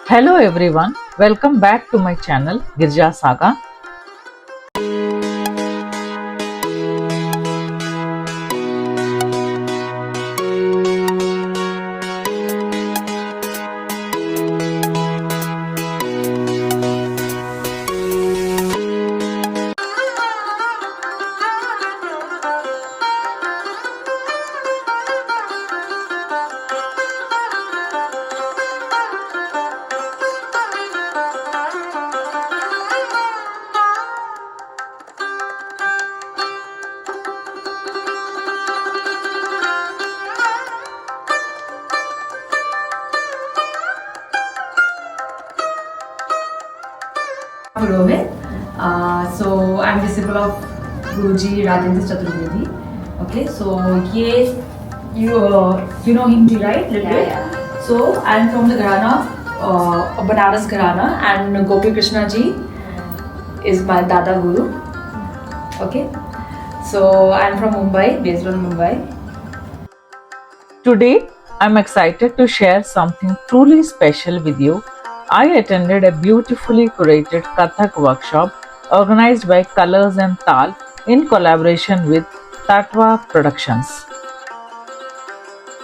Hello everyone, welcome back to my channel Girja Saga. Purohit. So I'm disciple of Guruji Rajendra Chaturvedi. Okay, so ye you know him, right? Yeah. So I'm from the Gharana, Banaras Gharana, and Gopi Krishna ji is my Dada Guru. Okay, so I'm from Mumbai, based on Mumbai. Today, I'm excited to share something truly special with you. I attended a beautifully curated Kathak workshop organized by Colors and Tal in collaboration with Tatwa Productions.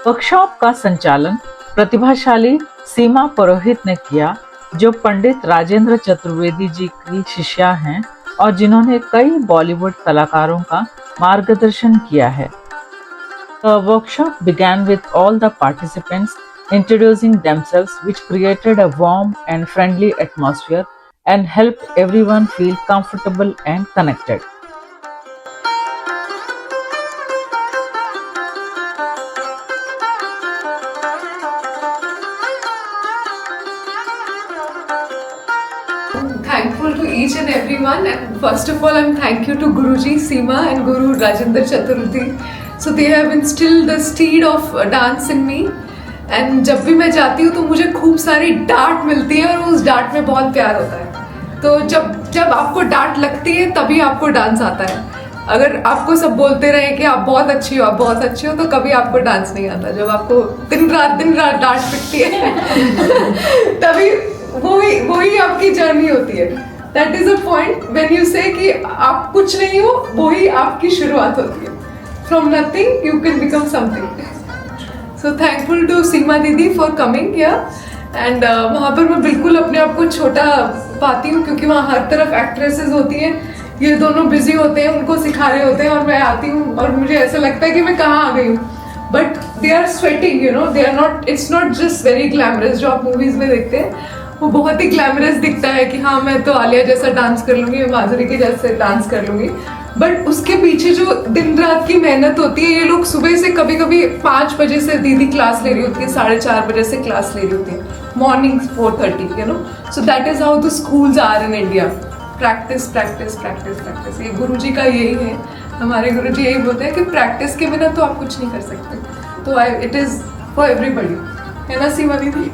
Workshop का संचालन प्रतिभाशाली सीमा पुरोहित ने किया, जो पंडित राजेंद्र चतुर्वेदी जी की शिष्या हैं और जिन्होंने कई बॉलीवुड कलाकारों का मार्गदर्शन किया है. The workshop began with all the participants introducing themselves, which created a warm and friendly atmosphere and helped everyone feel comfortable and connected. Thankful to each and everyone, and first of all I'm thank you to Guruji Seema and Guru Rajendra Chaturvedi. So they have instilled the seed of dance in me. And जब भी मैं जाती हूँ तो मुझे खूब सारी डांट मिलती है और उस डांट में बहुत प्यार होता है. तो जब आपको डांट लगती है तभी आपको डांस आता है. अगर आपको सब बोलते रहे कि आप बहुत अच्छी हो, आप बहुत अच्छी हो, तो कभी आपको डांस नहीं आता. जब आपको दिन रात डांट पिटती है तभी वही आपकी जर्नी होती है. That is a point when you से कि आप कुछ नहीं हो, वही आपकी शुरुआत होती है. From nothing you can become something. So thankful to Seema didi for coming here. And वहाँ पर मैं बिल्कुल अपने आप को छोटा पाती हूँ, क्योंकि वहाँ हर तरफ एक्ट्रेसेस होती हैं. ये दोनों बिजी होते हैं, उनको सिखा रहे होते हैं, और मैं आती हूँ और मुझे ऐसा लगता है कि मैं कहाँ आ गई हूँ. But they are sweating, you know, they are not, it's not just very glamorous. जो आप मूवीज में देखते हैं वो बहुत ही ग्लैमरस दिखता है कि हाँ मैं तो आलिया जैसा डांस कर लूंगी, माधुरी के जैसे डांस कर लूंगी. बट उसके पीछे जो दिन रात की मेहनत होती है, ये लोग सुबह से कभी कभी 5 बजे से दीदी क्लास ले रही होती है, 4:30 बजे से क्लास ले रही होती है, morning 4:30, you know. So that is how the schools are in India. Practice practice practice practice. ये गुरुजी का यही है. हमारे गुरुजी यही बोलते हैं कि प्रैक्टिस के बिना तो आप कुछ नहीं कर सकते. तो इट इज फॉर एवरीबडी. है ना सीमा दीदी?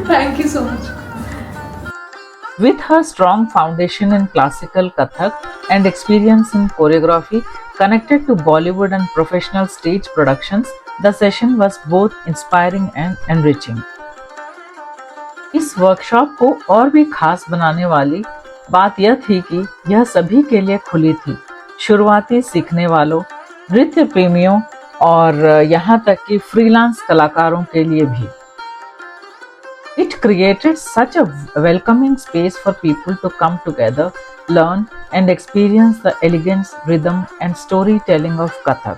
Thank you so much. With her strong foundation in classical Kathak and experience in choreography connected to Bollywood and professional stage productions, the session was both inspiring and enriching. इस workshop को और भी खास बनाने वाली बात यह थी कि यह सभी के लिए खुली थी, शुरुआती सीखने वालों, नृत्य प्रेमियों और यहाँ तक कि फ्रीलांस कलाकारों के लिए भी. It created such a welcoming space for people to come together, learn and experience the elegance, rhythm and storytelling of Kathak.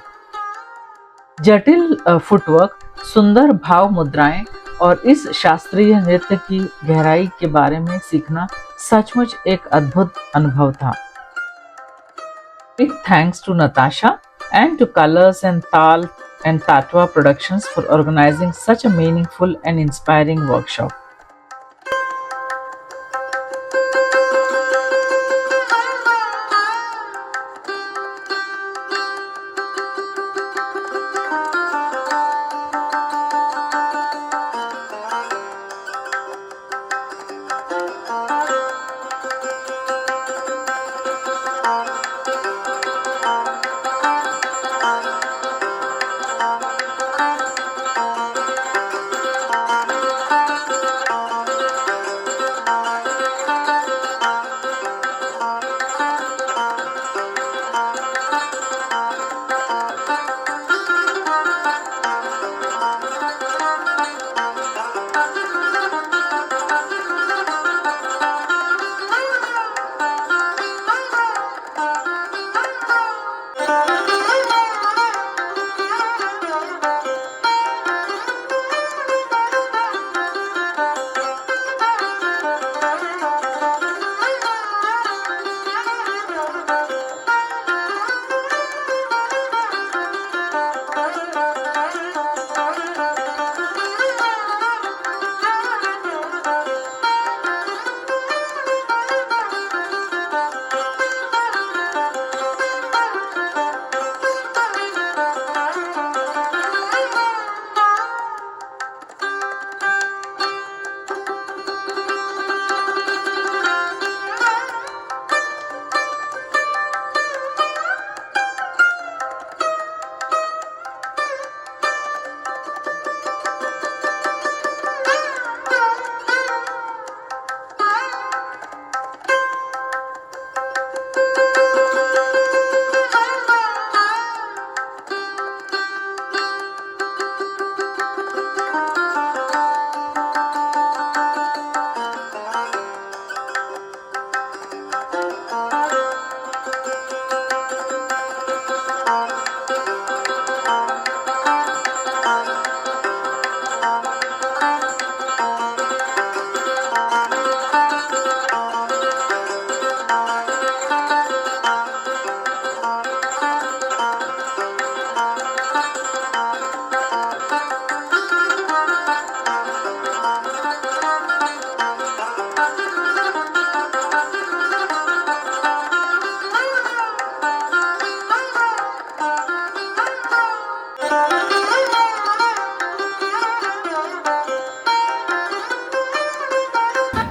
जटिल फुटवर्क, सुंदर भाव मुद्राएं और इस शास्त्रीय नृत्य की गहराई के बारे में सीखना सचमुच एक अद्भुत अनुभव था. Big thanks to Natasha and to Colors and Tal and Tatwa Productions for organizing such a meaningful and inspiring workshop.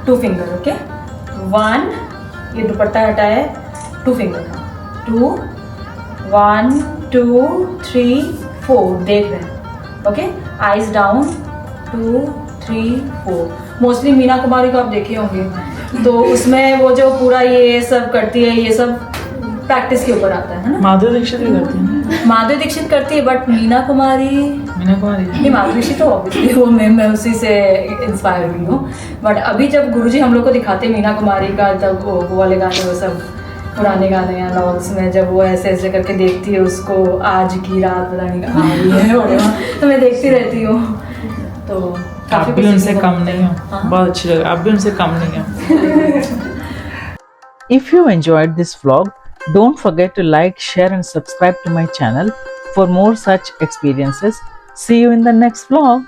Two finger, okay, 1, ये दुपट्टा हटाए, 2 फिंगर, 2, 1, 2, 3, 4, देख रहे हैं, okay, eyes down, 2, 3, 4। Mostly Meena Kumari को आप देखे होंगे, तो उसमें वो जो पूरा ये सब करती है, ये सब प्रैक्टिस के ऊपर आता है ना। माधुरी दीक्षित भी करती है ना? माधुरी दीक्षित करती है, बट मीना कुमारी नहीं, माधुरी दीक्षित तो ऑब्वियसली वो मैं उसी से इंस्पायर हुई हूँ। बट अभी जब गुरुजी हम लोग को दिखाते हैं मीना कुमारी का, तब वो वाले गाने, वो सब पुराने गाने या लॉन्ग्स में, जब वो ऐसे ऐसे करके देखती है उसको, आज की रात पता नहीं कहाँ आ रही है और तो मैं देखती रहती हूँ। तो आप भी उनसे कम नहीं हो, बहुत अच्छी लग, आप भी उनसे कम नहीं हो। If you enjoyed this vlog, don't forget to like, share and subscribe to my channel for more such experiences. See you in the next vlog.